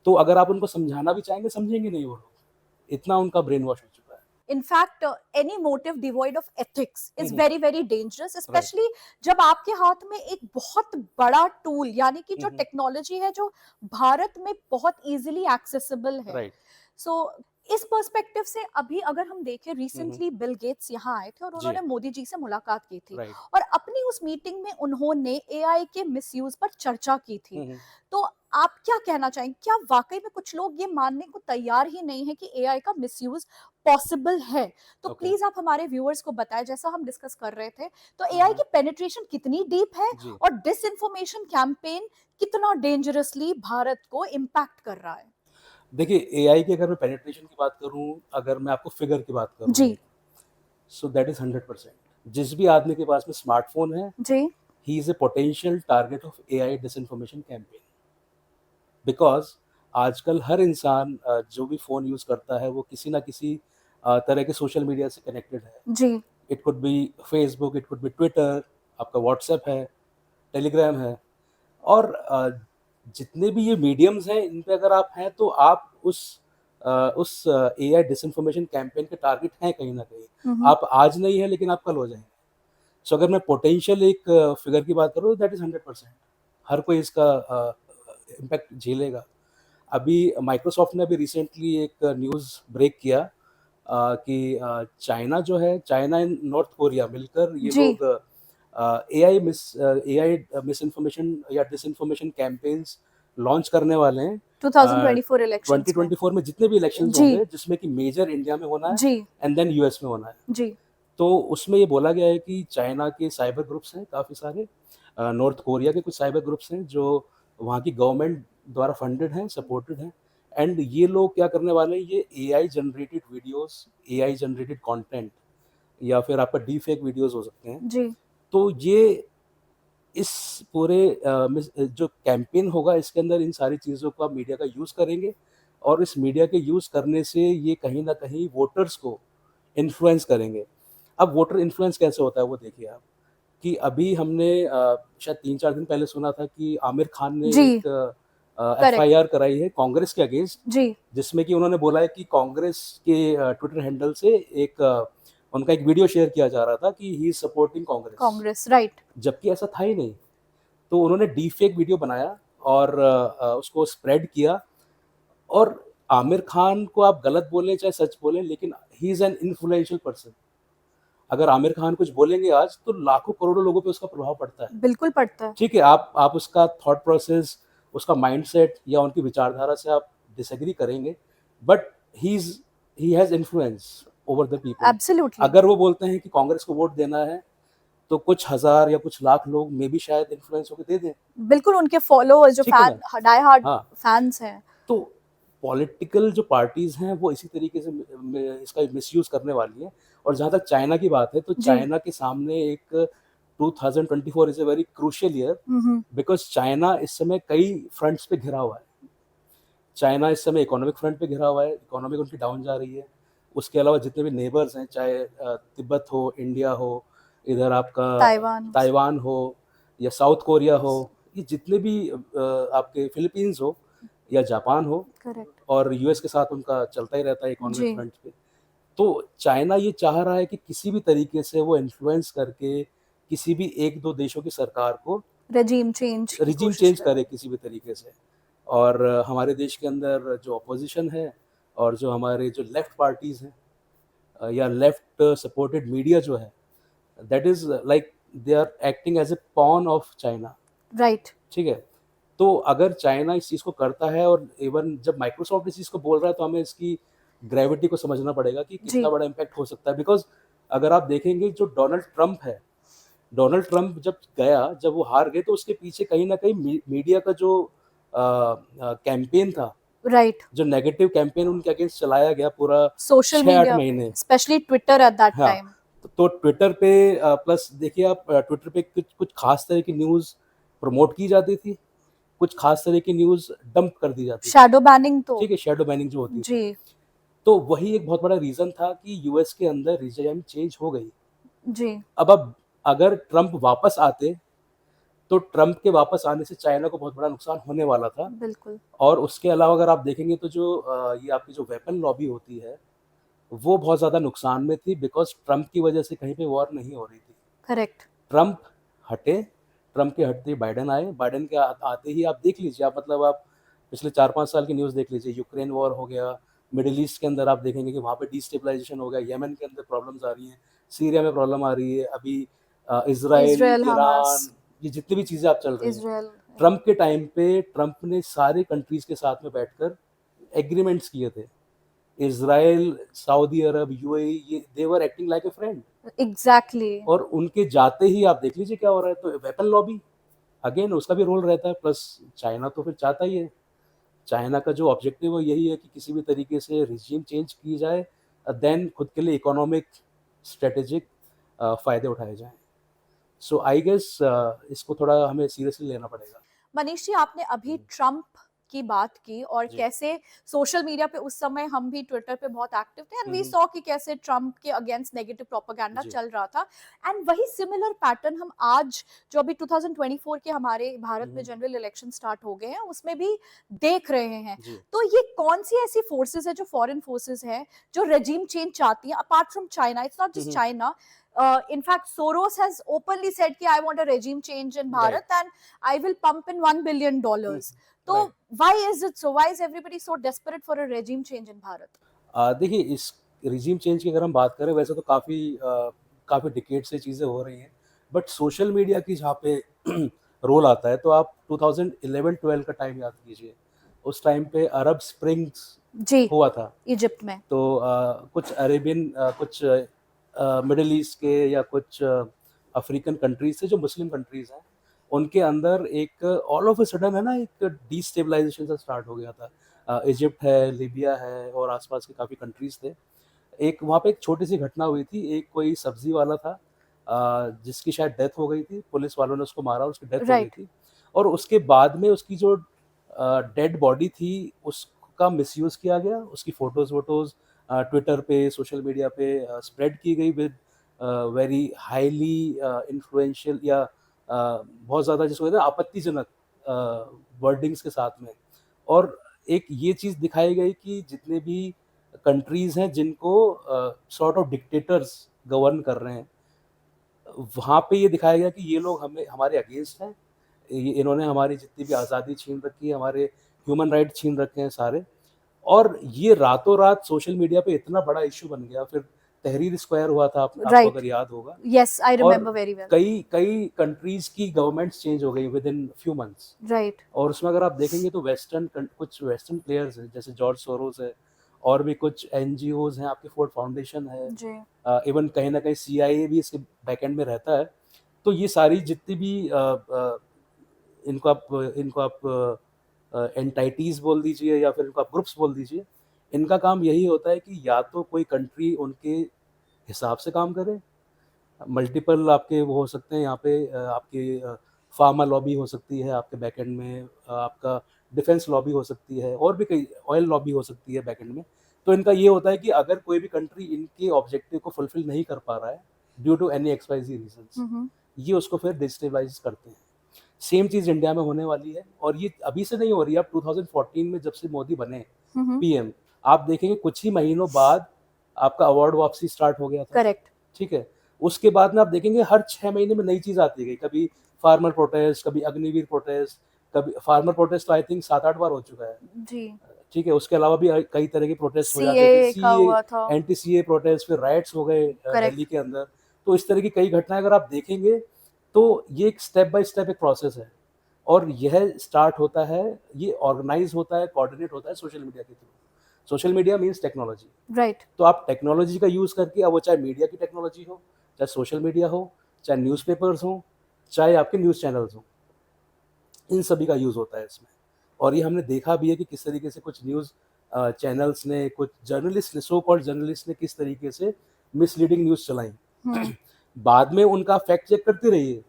तो अगर आप उनको समझाना भी चाहेंगे, समझेंगे नहीं वो लोग। इतना उनका ब्रेन वॉश हो चुका है। In fact, any motive devoid of ethics hmm, is hmm. very very dangerous, right. especially जब आपके हाथ में एक बहुत बड़ा टूल यानी कि हुँ, जो हुँ। टेक्नोलॉजी है जो भारत में बहुत इजीली एक्सेसिबल है। राइट। सो इस पर्सपेक्टिव से अभी अगर हम देखें, हुँ, हुँ। रिसेंटली बिल गेट्स यहाँ आए थे और जी। उन्होंने मोदी जी से मुलाकात की थी, राइट। और अपनी उस मीटिंग में उन्होंने एआई के मिसयूज पर चर्चा की थी। हुँ, हुँ। तो आप क्या कहना चाहेंगे, क्या वाकई में कुछ लोग ये मानने को तैयार ही नहीं है कि एआई का मिसयूज पॉसिबल है? तो ओके। प्लीज आप हमारे व्यूअर्स को बताएं, जैसा हम डिस्कस कर रहे थे, तो हाँ, एआई हाँ। की पेनिट्रेशन कितनी डीप है जी। और डिसइंफॉर्मेशन कैंपेन कितना डेंजरसली भारत को इम्पैक्ट कर रहा है? देखिए, एआई की अगर मैं पेनिट्रेशन की बात करूँ, अगर मैं आपको फिगर की बात करूँ जी। एक, सो दैट इज़ 100%। जिस भी आदमी के पास में स्मार्टफ़ोन है, जी। He is a potential target of AI disinformation campaign. Because आजकल हर इंसान जो भी फ़ोन यूज़ करता है, वो किसी न किसी तरह के सोशल मीडिया से कनेक्टेड है। जी। It could be Facebook, it could be Twitter, आपका व्हाट्सएप है, टेलीग्राम है, और जितने भी ये मीडियम्स हैं, इन पे अगर आप हैं, तो आप उस एआई डिसइन्फॉर्मेशन कैंपेन के टारगेट हैं कहीं न कहीं। हम्म। आप आज नहीं हैं, लेकिन आप कल हो जाएँगे। सो अगर मैं पोटेंशियल एक फिगर की बात करूँ, दैट इज़ 100%। हर कोई इसका इम्पैक्ट झेलेगा। अभी माइक्रोसॉफ्ट ने अभी रिसेंटली एक न्यूज़ ब्रेक किया कि चाइना जो है, चाइना एंड नॉर्थ कोरिया मिलकर ये जी। लोग एआई मिसइन्फॉर्मेशन या डिसइन्फॉर्मेशन कैंपेन्स लॉन्च करने वाले हैं। 2024 इलेक्शंस में। 2024 में जितने भी इलेक्शंस जी। होंगे, जिसमें कि मेजर इंडिया में होना है जी। एंड देन यूएस में होना है। जी। तो उसमें ये बोला गया है कि चाइना के साइबर ग्रुप्स हैं काफ़ी सारे, नॉर्थ कोरिया के कुछ साइबर ग्रुप्स हैं जो वहाँ की गवर्नमेंट द्वारा फंडेड हैं, सपोर्टेड हैं, एंड ये लोग क्या करने वाले हैं, ये AI generated videos, AI generated content, या फिर आपका डीफेक वीडियोस हो सकते हैं। जी। तो ये इस पूरे जो कैंपेन होगा, इसके अंदर इन सारी चीज़ों का मीडिया का यूज़ करेंगे, और इस मीडिया के यूज़ करने से ये कहीं न कहीं वोटर्स को इन्फ्लुएंस करेंगे। अब वोटर इन्फ्लुएंस कैसे होता है वो देखिए आप, कि अभी हमने शायद 3-4 दिन पहले सुना था कि आमिर खान ने जी। एक करेक्ट। एफआईआर कराई है कांग्रेस के अगेंस्ट, जी। जिसमें कि उन्होंने बोला है कि कांग्रेस के ट्विटर हैंडल से एक उनका एक वीडियो शेयर किया जा रहा था कि he is supporting Congress, Congress, right. जबकि ऐसा था ही नहीं। तो उन्होंने डीफेक वीडियो बनाया और उसको स्प्रेड किया, और आमिर खान को आप गलत बोलें चाहे सच बोलें, लेकिन he is an influential person. अगर आमिर खान कुछ बोलेंगे आज, तो लाखों करोड़ों लोगों पे उसका प्रभाव पड़ता है। बिल्कुल पड़ता है। ठीक है, आप उसका थॉट प्रोसेस, उसका माइंडसेट या उनकी विचारधारा से आप डिसएग्री करेंगे, but he has influence over the people. Absolutely. अगर वो बोलते हैं कि कांग्रेस को वोट देना है, तो कुछ हज़ार या कुछ लाख लोग मे बी शायद इन्फ्लुएंस होके दे दें। बिल्कुल, उनके फॉलोअर्स जो ठीक है ना? फैन, डाई हार्ड हाँ। फैंस हैं। तो पॉलिटिकल जो पार्टीज़ हैं, वो इसी तरीके से इसका मिसयूज़ करने वाली हैं। और जहाँ तक चाइना की बात है, तो जी। चाइना के सामने एक 2024 is a very crucial year, hmm. Because China इस समय कई फ्रंट्स पे घिरा हुआ है। चाइना इस समय इकोनॉमिक फ्रंट पे घिरा हुआ है, इकोनॉमी उनकी डाउन जा रही है। उसके अलावा जितने भी नेबर्स हैं, चाहे तिब्बत हो, इंडिया हो, इधर आपका ताइवान। ताइवान हो, या साउथ कोरिया हो, ये जितने भी आपके फिलीपींस हो या जापान हो, करेक्ट। और यूएस के साथ उनका चलता ही रहता है इकोनॉमिक जी। फ्रंट पे। तो चाइना ये चाह रहा है कि किसी भी तरीके से वो इन्फ्लुएंस करके किसी भी 1-2 देशों की सरकार को रेजीम चेंज की रिजीम कोशिश चेंज कर करे रहे किसी भी तरीके से। और हमारे देश के अंदर जो अपोजिशन है और जो हमारे जो लेफ्ट पार्टीज़ हैं, या लेफ्ट सपोर्टेड मीडिया जो है, that is like they are acting as a pawn of China. हैं। राइट। ठीक है? तो अगर चाइना इस चीज़ को करता है, और इवन जब माइक्रोसॉफ्ट इस चीज़ को बोल रहा है, तो हमें इसकी ग्रेविटी को समझना पड़ेगा कि जी। कितना बड़ा इम्पैक्ट हो सकता है। बिकॉज़ अगर आप देखेंगे, जो डोनाल्ड ट्रम्प है, डोनाल्ड ट्रम्प जब गया, जब वो हार गए, तो उसके पीछे कहीं न कहीं मीडिया का जो कैंपेन था, राइट। जो नेगेटिव कैंपेन उनके अगेंस्ट चलाया गया पूरा सोशल 6-8 मीडिया पे, महीने। स्पेशली ट्विटर एट दैट हाँ, टाइम। तो ट्विटर पे प्लस देखिए आप, ट्विटर पे कुछ कुछ खास तरह की न्यूज़ प्रमोट की जाती थी, कुछ खास तरह की न्यूज़ डंप कर दी जाती थी। शैडो बैनिंग तो। ठीक है, शैडो बैनिंग जो होती थी। जी। तो वही एक बहुत बड़ा रीज़न था कि यूएस के अंदर रिजिम चेंज हो गई। जी। अब अगर ट्रम्प वापस आते, तो ट्रम्प के वापस आने से चाइना को बहुत बड़ा नुकसान होने वाला था। बिल्कुल। और उसके अलावा अगर आप देखेंगे, तो जो ये आपकी जो वेपन लॉबी होती है, वो बहुत ज़्यादा नुकसान में थी, बिकॉज़ ट्रम्प की वजह से कहीं पे वॉर नहीं हो रही थी। करेक्ट। ट्रम्प हटे, ट्रम्प के हटते ही बाइडेन आए, बाइडेन के आते ही आप देख लीजिए, आप मतलब आप पिछले 4-5 साल की न्यूज़ देख लीजिए, यूक्रेन वॉर हो गया, मिडल ईस्ट के अंदर आप देखेंगे कि वहाँ पे डिस्टेबलाइज़ेशन हो गया, येमेन के अंदर प्रॉब्लम्स आ रही हैं, सीरिया में प्रॉब्लम आ रही है, अभी इज़राइल, इज़राइल, हमास। ईरान, ये जितनी भी चीज़ें आप चल रही हैं। इज़राइल। ट्रम्प के टाइम पे ट्रम्प ने सारे कंट्रीज़ के साथ में बैठकर एग्रीमेंट्स किए थे। इज़राइल, सऊदी अरब, यूएई, ये they were acting like a friend. Exactly. और उनके जाते ही आप देख लीजिए क्या हो रहा है। तो वेपन लॉबी, अगेन उसका भी रोल रहता है, प्लस चाइना तो फिर चाहता ही है। चाइना का जो ऑब्जेक्टिव है, वो यही है कि किसी भी तरीके से रिजीम चेंज की जाए, देन खुद के लिए इकोनॉमिक, स्ट्रेटेजिक फ़ायदे उठाए जाएँ। सो आई गेस इसको थोड़ा हमें सीरियसली लेना पड़ेगा। मनीष जी, आपने अभी हुँ, ट्रम्प की बात की और जी। कैसे सोशल मीडिया पे उस समय हम भी ट्विटर पे बहुत एक्टिव थे and hmm, we hmm. Saw कि कैसे ट्रम्प के अगेंस्ट नेगेटिव प्रोपेगेंडा जी। चल रहा था। एंड वही सिमिलर पैटर्न हम आज जो अभी 2024 के हमारे भारत हुँ, में हुँ। जनरल इलेक्शन स्टार्ट हो गए हैं उसमें भी देख रहे हैं। जी। तो ये कौन सी ऐसी फोर्सेस है जो फॉरेन फोर्सेस हैं जो रेजिम चेंज चाहती हैं apart from China? It's not hmm, just hmm. China. In fact, Soros has openly said कि I want a regime change in right. Bharat and I will pump in $1 billion. हुँ, तो right. why is it so? Why is everybody so desperate for a regime change in Bharat? देखिए, इस regime change की अगर हम बात करें, वैसे तो काफ़ी डिकेड से चीज़ें हो रही हैं, बट सोशल मीडिया की जहाँ पे रोल आता है, तो आप 2011-12 का टाइम याद कीजिए। उस टाइम पे अरब स्प्रिंग्स जी। हुआ था। इजिप्ट में। तो कुछ अरेबियन, कुछ मिडल ईस्ट के या कुछ अफ्रीकन कंट्रीज़ थे, जो मुस्लिम कंट्रीज़ हैं, उनके अंदर एक ऑल ऑफ अ सडन है ना, एक डिस्टेबलाइज़ेशन सा स्टार्ट हो गया था। इजिप्ट है, लीबिया है, और आस-पास के काफ़ी कंट्रीज़ थे। एक वहाँ पे एक छोटी-सी घटना हुई थी, एक कोई सब्ज़ी वाला था, जिसकी शायद डेथ हो गई थी, पुलिस वालों ने उसको मारा और उसकी डेथ हो गई राइट। थी। और उसके बाद में उसकी जो डेड बॉडी थी, उसका मिसयूज़ किया गया, उसकी फ़ोटोज़-वोटोज़ ट्विटर पे, सोशल मीडिया पे स्प्रेड की गई विद वेरी हाइली इन्फ्लुएंशियल, या बहुत ज़्यादा जिसको कहते हैं आपत्तिजनक वर्डिंग्स के साथ में। और एक ये चीज़ दिखाई गई कि जितने भी कंट्रीज़ हैं जिनको सॉर्ट ऑफ डिक्टेटर्स गवर्न कर रहे हैं, वहाँ पे ये दिखाया गया कि ये लोग हमें हमारे अगेंस्ट हैं। ये इन्होंने हमारी जितनी भी आज़ादी छीन रखी है, हमारे ह्यूमन राइट छीन रखे हैं सारे। और ये रातों-रात सोशल मीडिया पे इतना बड़ा इश्यू बन गया, फिर तहरीर स्क्वायर हुआ था, आपको राइट। अगर याद होगा। यस, आई और रिमेंबर वेरी वेल। कई कई कंट्रीज़ की गवर्नमेंट्स चेंज हो गई with in few months. Right. और उसमें अगर आप देखेंगे, तो कुछ वेस्टर्न प्लेयर्स हैं, जैसे जॉर्ज सोरोस है, और भी कुछ एनजीओज़ हैं, आपकी फोर्ड फाउंडेशन है, जी। इवन कहीं न कहीं सीआईए भी इसके बैकएंड में रहता है। तो ये सारी जितनी भी इनको आप एंटाइटीज़ बोल दीजिए, या फिर इनको आप ग्रुप्स बोल दीजिए, इनका काम यही होता है कि या तो कोई कंट्री उनके हिसाब से काम करे, मल्टीपल आपके वो हो सकते हैं यहाँ पे, आपके फार्मा लॉबी हो सकती है आपके बैकएंड में, आपका डिफेंस लॉबी हो सकती है, और भी कई ऑयल लॉबी हो सकती है बैकएंड में। तो इनका ये होता है कि अगर कोई भी कंट्री इनके ऑब्जेक्टिव को फुलफिल नहीं कर पा रहा है due to any X Y Z reasons, hmm. ये उसको फिर डिस्टेबलाइज़ करते हैं। सेम चीज़ इंडिया में होने वाली है, और ये अभी से नहीं हो रही है। अब 2014 में जब से मोदी बने पीएम, आप देखेंगे कुछ ही महीनों बाद आपका अवार्ड वापसी स्टार्ट हो गया था। करेक्ट। ठीक है, उसके बाद में आप देखेंगे हर 6 महीने में नई चीज़ आती गई। कभी फार्मर प्रोटेस्ट, कभी अग्निवीर प्रोटेस्ट, कभी फार्मर प्रोटेस्ट तो आई थिंक 7-8 बार हो चुका है। जी। ठीक है, उसके अलावा भी कई तरह के प्रोटेस्ट हो जाते थे। सीए का हुआ था। एंटी सीए प्रोटेस्ट, फिर राइट्स हो गए करेक्ट। दिल्ली के अंदर। तो इस तरह की कई घटनाएं अगर आप देखेंगे तो ये एक स्टेप बाय स्टेप एक प्रोसेस है, और यह स्टार्ट होता है, ये ऑर्गेनाइज होता है, कोऑर्डिनेट होता है सोशल मीडिया के through. Social media means technology. Right. तो आप टेक्नोलॉजी का यूज़ करके, अब वो चाहे मीडिया की टेक्नोलॉजी हो, चाहे सोशल मीडिया हो, चाहे न्यूज़पेपर्स हों, चाहे आपके न्यूज़ चैनल्स हों, इन सभी का यूज़ होता है इसमें। और ये हमने देखा भी है कि किस तरीके से कुछ न्यूज़ चैनल्स ने, कुछ जर्नलिस्ट ने, सो कॉल्ड जर्नलिस्ट ने किस तरीके से मिसलीडिंग न्यूज़ चलाई। बाद में उनका फैक्ट चेक करते रहिए,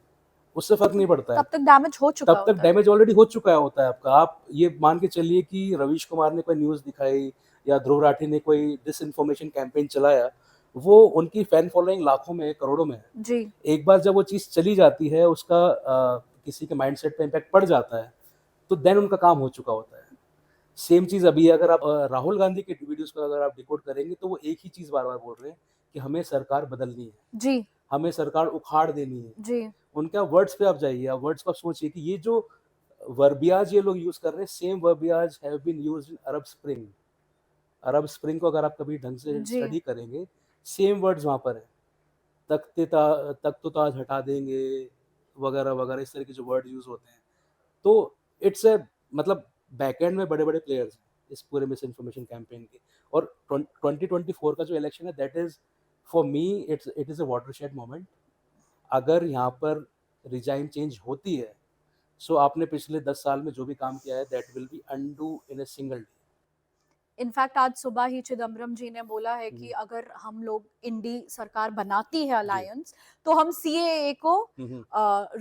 उससे फ़र्क नहीं पड़ता है। तब तक डैमेज हो चुका तब तक होता है। डैमेज ऑलरेडी हो चुका होता है आपका। आप ये मान के चलिए कि रवीश कुमार ने कोई न्यूज़ दिखाई या ध्रुव राठी ने कोई डिसइन्फॉर्मेशन कैंपेन चलाया, वो उनकी फैन फॉलोइंग लाखों में, करोड़ों में है। जी। एक बार जब वो चीज़ चली जाती है, उसका किसी के माइंडसेट पे इम्पैक्ट पड़ जाता है, तो देन उनका काम हो चुका होता है। सेम चीज़ अभी अगर आप राहुल गांधी के वीडियोज़ को अगर आप डिकोड करेंगे, तो वो एक ही चीज़ बार-बार बोल रहे हैं कि हमें सरकार बदलनी है, जी। हमें सरकार उखाड़ देनी है। जी। उनका वर्ड्स पे आप जाइए, आप वर्ड्स को आप सोचिए कि ये जो वर्बियाज ये लोग यूज़ कर रहे हैं, same verbiage have been used in Arab Spring. Arab Spring को अगर आप कभी ढंग से जी। स्टडी करेंगे, सेम वर्ड्स वहाँ पर हैं। तख्त-ओ-ताज हटा देंगे, वगैरह-वगैरह, इस तरह के जो वर्ड यूज़ होते हैं। तो इट्स अ मतलब बैकएंड में बड़े-बड़े प्लेयर्स हैं इस पूरे मिस इन्फॉर्मेशन कैंपेन के। और 2024 का जो इलेक्शन है, that is for me it is a watershed moment. अगर यहाँ पर रिजाइम चेंज होती है, सो आपने पिछले 10 साल में जो भी काम किया है, that will be undo in a single day. In fact आज सुबह ही चिदम्बरम जी ने बोला है कि अगर हम लोग इंडी सरकार बनाती है जी। अलायंस, तो हम सीएए को हुँ।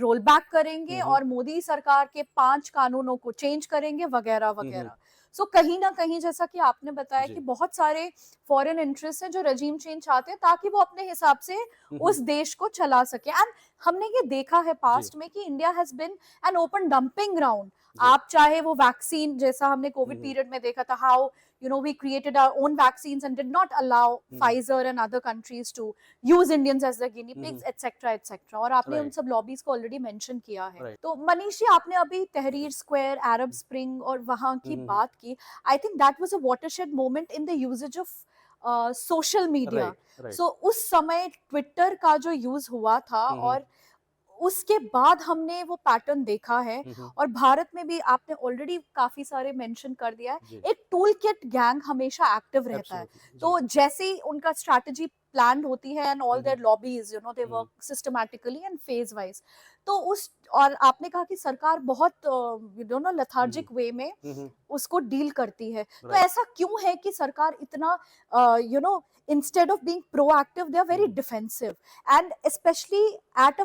रोल बैक करेंगे और मोदी सरकार के 5 कानूनों को चेंज करेंगे वगैरह वगैरह। सो कहीं ना कहीं जैसा कि आपने बताया कि जी। बहुत सारे फॉरेन इंटरेस्ट हैं जो रजीम चेंज चाहते हैं ताकि वो अपने हिसाब से उस देश को चला सके। एंड हमने ये देखा है पास्ट में कि India has been an open dumping ground. जी। आप चाहे वो वैक्सीन, जैसा हमने कोविड पीरियड में देखा था, how we created our own vaccines and did not allow Pfizer and other countries to use Indians as their guinea pigs, etc. etc. और आपने उन राइट, सब लॉबीज को ऑलरेडी मेंशन किया है। राइट। तो मनीष जी, आपने अभी तहरीर स्क्वायर, अरब स्प्रिंग और वहां की बात की। I think that was a watershed moment in the usages of social media. Right, right. So उस समय ट्विटर का जो यूज हुआ था, और उसके बाद हमने वो पैटर्न देखा है। और भारत में भी आपने ऑलरेडी काफी सारे मेंशन कर दिया है, जी। एक टूल किट गैंग हमेशा एक्टिव रहता है। एब्सोल्युटली, तो जी। जैसे ही उनका स्ट्रैटेजी प्लान होती है and all their lobbies, they work systematically and phase wise. तो उस, और आपने कहा कि सरकार बहुत लेथार्जिक वे में उसको डील करती है। तो राइट। ऐसा क्यों है कि सरकार इतना instead of being proactive, they are very defensive, and especially at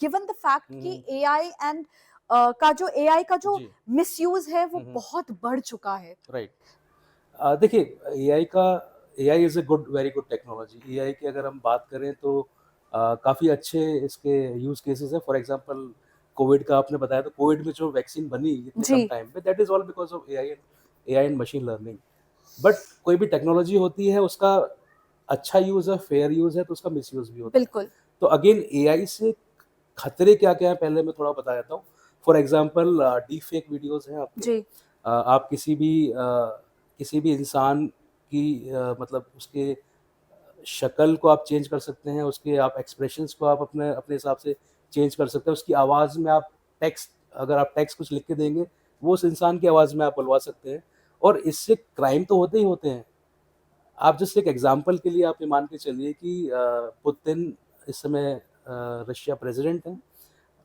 given the fact कि AI and AI का जो जी। मिसयूज है वो बहुत बढ़ चुका है। राइट। देखिए, AI is a good, very good technology. AI की अगर हम बात करें तो काफ़ी अच्छे इसके यूज़ केसेस हैं। फॉर एग्जांपल कोविड का आपने बताया, तो कोविड में जो वैक्सीन बनी इतने जी। कम टाइम में, that is all because of AI and machine learning. But कोई भी टेक्नोलॉजी होती है, उसका अच्छा यूज़ है, फेयर यूज़ है, तो उसका मिसयूज़ भी होता है। बिल्कुल। तो अगेन एआई से खतरे क्या-क्या हैं, पहले मैं थोड़ा बता देता हूँ। For example deep fake videos हैं आपके। जी। आप किसी भी इंसान की मतलब उसके शक्ल को आप चेंज कर सकते हैं, उसके आप एक्सप्रेशंस को आप अपने अपने हिसाब से चेंज कर सकते हैं। उसकी आवाज़ में आप टेक्स्ट, अगर आप टेक्स्ट कुछ लिख के देंगे, वो उस इंसान की आवाज़ में आप बुलवा सकते हैं, और इससे क्राइम तो होते ही होते हैं। आप जस्ट एक एग्जांपल के लिए आप ये मान के चलिए कि पुतिन इस समय रशिया प्रेसिडेंट हैं,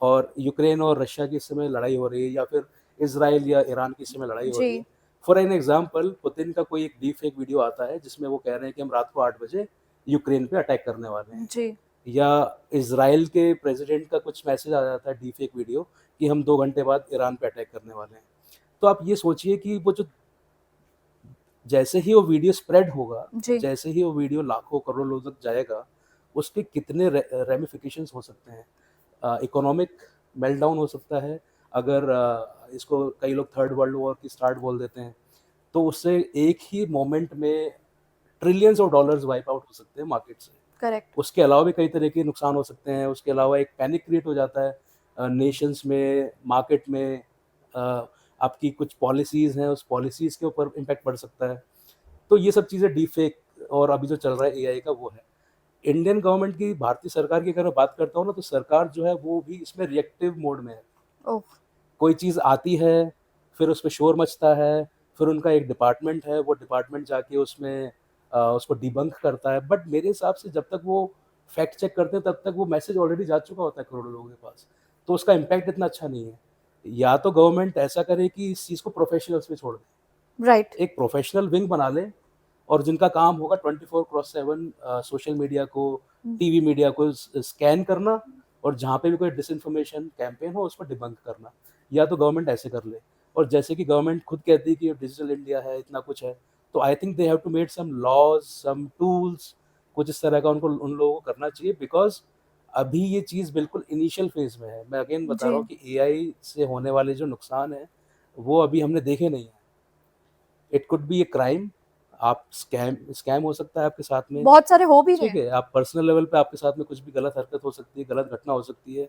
और यूक्रेन और रशिया की इस समय लड़ाई हो रही है, या फिर इज़राइल या ईरान की इस समय लड़ाई हो जी। रही है। फॉर एन एग्जांपल, पुतिन का कोई एक डीप फेक वीडियो आता है जिसमें वो कह रहे हैं कि हम रात को 8 बजे यूक्रेन पे अटैक करने वाले हैं। जी। या इज़राइल के प्रेसिडेंट का कुछ मैसेज आ जाता है, डीप फेक वीडियो, कि हम 2 घंटे बाद ईरान पे अटैक करने वाले हैं। तो आप ये सोचिए कि वो जो, जैसे ही वो वीडियो स्प्रेड होगा, जी। जैसे ही वो वीडियो लाखों करोड़ों लोगों तक जाएगा, उसके कितने रेमिफिकेशंस हो सकते हैं। इकोनॉमिक मेल्टडाउन हो सकता है। अगर इसको कई लोग थर्ड वर्ल्ड वॉर की स्टार्ट बोल देते हैं, तो उससे एक ही मोमेंट में trillions of dollars wipe out हो सकते हैं मार्केट से। करेक्ट। उसके अलावा भी कई तरह के नुकसान हो सकते हैं। उसके अलावा एक पैनिक क्रिएट हो जाता है नेशंस में, मार्केट में। आपकी कुछ पॉलिसीज़ हैं, उस पॉलिसीज़ के ऊपर इम्पैक्ट पड़ सकता है। तो ये सब चीज़ें डीफेक और अभी जो चल रहा है एआई का वो है। इंडियन गवर्नमेंट की, भारतीय सरकार की अगर मैं बात करता हूँ ना, तो सरकार जो है वो भी इसमें रिएक्टिव मोड में है। ओह! कोई चीज़ आती है, फिर उस पे शोर मचता है, फिर उनका एक डिपार्टमेंट है, वो डिपार्टमेंट जाके उसमें उसको डिबंक करता है। बट मेरे हिसाब से जब तक वो फैक्ट चेक करते हैं, तब तक वो मैसेज ऑलरेडी जा चुका होता है करोड़ों लोगों के पास। तो उसका इम्पैक्ट इतना अच्छा नहीं है। या तो गवर्नमेंट ऐसा करे कि इस चीज़ को प्रोफेशनल्स पे छोड़ दे। राइट। एक प्रोफेशनल विंग बना ले, और जिनका काम होगा 24/7 सोशल मीडिया को, हुँ। टीवी मीडिया को स्कैन करना, और जहाँ पे भी कोई डिसइन्फॉर्मेशन कैंपेन हो उसको डिबंक करना। या तो गवर्नमेंट ऐसे कर ले। और जैसे कि गवर्नमेंट खुद कहती है कि डिजिटल इंडिया है, इतना कुछ है, तो I think they have to made some laws, some tools, कुछ इस तरह का उनको उन लोगों को करना चाहिए। बिकॉज़ अभी ये चीज़ बिल्कुल इनिशियल फेज़ में है। मैं अगेन बता रहा जी। हूँ कि एआई से होने वाले जो नुकसान हैं, वो अभी हमने देखे नहीं हैं। It could B a crime, आप स्कैम स्कैम हो सकता है आपके साथ में, बहुत सारे हो भी रहे ठीक हैं। है? आप पर्सनल लेवल पे आपके साथ में कुछ भी गलत हरकत हो सकती है, गलत घटना हो सकती है।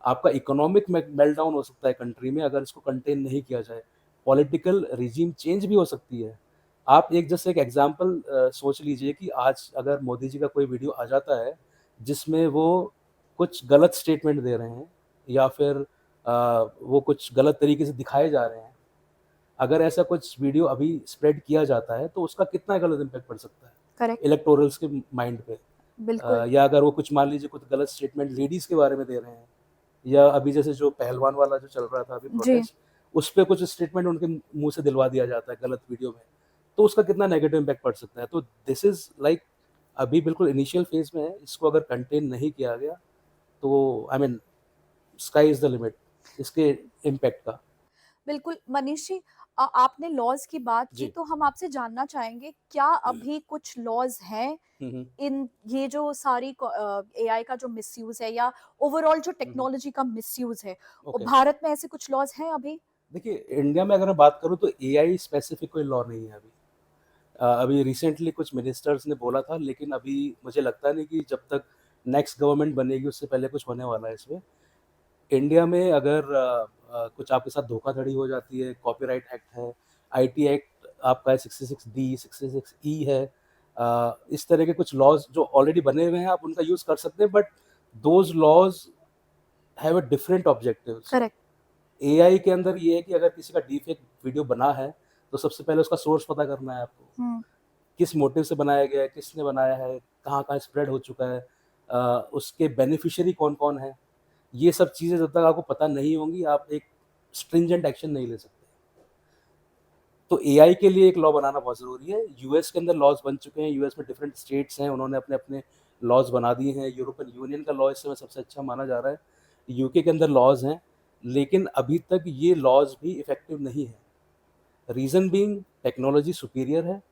आपका इकोनॉमिक मेल्टडाउन हो सकता है कंट्री में, अगर इसको कंटेन नहीं किया जाए। पॉलिटिकल रिजीम चेंज भी हो सकती है। आप एक जैसे एक एग्ज़ाम्पल सोच लीजिए कि आज अगर मोदी जी का कोई वीडियो आ जाता है, जिसमें वो कुछ गलत स्टेटमेंट दे रहे हैं, या फिर वो कुछ गलत तरीके से दिखाए जा रहे हैं। अगर ऐसा कुछ वीडियो अभी स्प्रेड किया जाता है, तो उसका कितना गलत इम्पैक्ट पड़ सकता है करेक्ट। इलेक्टोरल्स के माइंड पे। बिल्कुल। या अगर वो कुछ मान लीजिए कुछ गलत स्टेटमेंट लेडीज़ के बारे में दे रहे हैं, या अभी जैसे जो पहलवान वाला जो चल रहा था अभी जी। प्रोटेस्ट, उस पे कुछ स्टेटमेंट उनके मुँह से दिलवा दिया जाता है गलत वीडियो में, तो उसका कितना नेगेटिव इम्पैक्ट पड़ सकता है। तो दिस इज़ लाइक अभी बिल्कुल इनिशियल फेज़ में है। इसको अगर कंटेन नहीं किया गया, तो I mean sky is the limit इसके इम्पैक्ट का। बिल्कुल, मनीष जी, आपने लॉज़ की बात की, जी। तो हम आपसे जानना चाहेंगे, क्या अभी कुछ लॉज़ हैं हुँ, हुँ। इन ये जो सारी एआई का जो मिसयूज़ है, या ओवरऑल जो हुँ, हुँ। टेक्नोलॉजी का मिसयूज़ है, ओके। भारत में ऐसे कुछ लॉज़ हैं अभी? देखिए, इंडिया में अगर मैं बात करूँ तो एआई स्पेसिफिक कोई लॉ नहीं है अभी। अभी रिसेंटली कुछ मिनिस्टर्स ने बोला था, लेकिन अभी मुझे लगता नहीं कि जब तक नेक्स्ट गवर्नमेंट बनेगी उससे पहले कुछ होने वाला है इसमें। इंडिया में अगर कुछ आपके साथ धोखाधड़ी हो जाती है, कॉपीराइट एक्ट है, आईटी एक्ट आपका है 66 डी, 66 ई है। इस तरह के कुछ लॉज़ जो ऑलरेडी बने हुए हैं, आप उनका यूज़ कर सकते हैं, but those laws have a different objectives. Correct. AI के अंदर ये है कि अगर किसी का डीप वीडियो बना है, तो सबसे पहले उसका सोर्स पता करना है आपको। हुँ। किस मोटिव से बनाया गया है, किसने बनाया है, कहाँ-कहाँ स्प्रेड हो चुका है, उसके बेनिफिशियरी कौन-कौन हैं। ये सब चीज़ें जब तक आपको पता नहीं होंगी, आप एक स्ट्रिंजेंट एक्शन नहीं ले सकते। तो एआई के लिए एक लॉ बनाना बहुत ज़रूरी है। यूएस के अंदर लॉज़ बन चुके हैं, यूएस में डिफरेंट स्टेट्स हैं, उन्होंने अपने-अपने लॉज़ बना दिए हैं। यूरोपियन यूनियन का लॉ इस समय सबसे अच्छा माना जा रहा है। यूके के अंदर लॉज़ हैं, लेकिन अभी तक ये लॉज़ भी इफ़ेक्टिव नहीं हैं। रीज़न बीइंग टेक्नोलॉजी सुपीरियर है,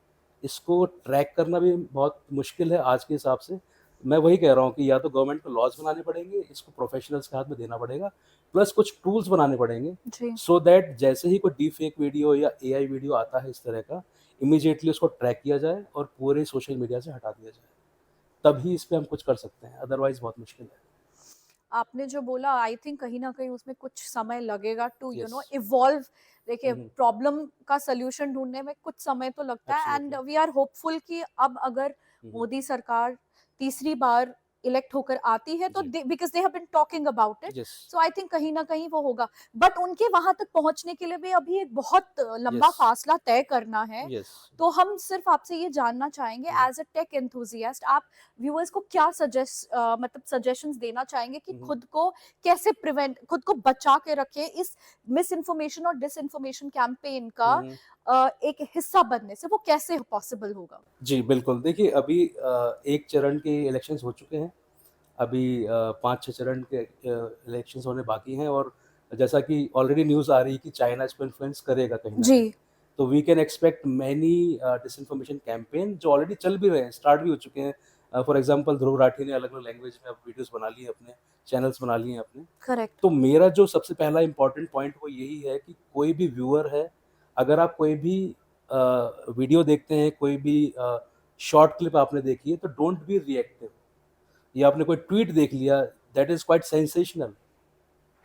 इसको ट्रैक करना भी बहुत मुश्किल है आज के हिसाब से। मैं वही कह रहा हूँ कि या तो गवर्नमेंट को लॉज़ बनाने पड़ेंगे, इसको प्रोफ़ेशनल्स के हाथ में देना पड़ेगा, प्लस कुछ टूल्स बनाने पड़ेंगे, जी। सो दैट जैसे ही कोई डीप फेक वीडियो या एआई वीडियो आता है इस तरह का, इमीडिएटली उसको ट्रैक किया जाए और पूरे सोशल मीडिया से हटा दिया जाए। तभी इस पे हम कुछ कर सकते हैं, अदरवाइज़ बहुत मुश्किल है। आपने जो बोला, आई थिंक कहीं न कहीं उसमें कुछ समय लगेगा टू येस। इवॉल्व। देखिए, हुँ, हुँ। प्रॉब्लम का सॉल्यूशन ढूँढने में कुछ समय तो लगता है, and absolutely. We are hopeful कि अब अगर हुँ, हुँ। मोदी सरकार तीसरी बार इलेक्ट होकर आती है, तो जी। Because they have been talking about it, yes, so I think कहीं न कहीं वो होगा। बट उनके वहाँ तक पहुँचने के लिए भी अभी एक बहुत लंबा येस, फासला तय करना है। येस। तो हम सिर्फ आपसे ये जानना चाहेंगे, हुँ, हुँ। एज़ अ टेक एंथुसियास्ट, आप व्यूअर्स को क्या मतलब सजेशंस देना चाहेंगे कि हुँ, हुँ। खुद को कैसे खुद को बचा के रखें इस मिस इन्फॉर्मेशन और डिस इन्फॉर्मेशन कैंपेन का हुँ, हुँ। एक हिस्सा बनने से, वो कैसे पॉसिबल होगा? जी, बिल्कुल। देखिए, अभी एक चरण के इलेक्शंस हो चुके हैं। अभी 5-6 चरण के इलेक्शंस होने बाकी हैं, और जैसा कि ऑलरेडी न्यूज़ आ रही है कि चाइना इसको इन्फ्लुएंस करेगा कहीं न जी। कहीं। तो we can expect many disinformation campaign जो ऑलरेडी चल भी रहे हैं, स्टार्ट भी हो चुके हैं। फॉर एग्ज़ाम्पल ध्रुव राठी ने अलग-अलग लैंग्वेज में अब वीडियोज़ बना लिए हैं अपने, चैनल्स बना लिए हैं अपने। करेक्ट। तो मेरा जो सबसे पहला इम्पोर्टेंट पॉइंट वो यही है कि कोई भी व्यूअर है, अगर आप कोई भी वीडियो देखते हैं, कोई भी शॉर्ट क्लिप आपने देखी है, तो डोंट बी रिएक्टिव। या आपने कोई ट्वीट देख लिया, दैट इज़ क्वाइट सेंसेशनल,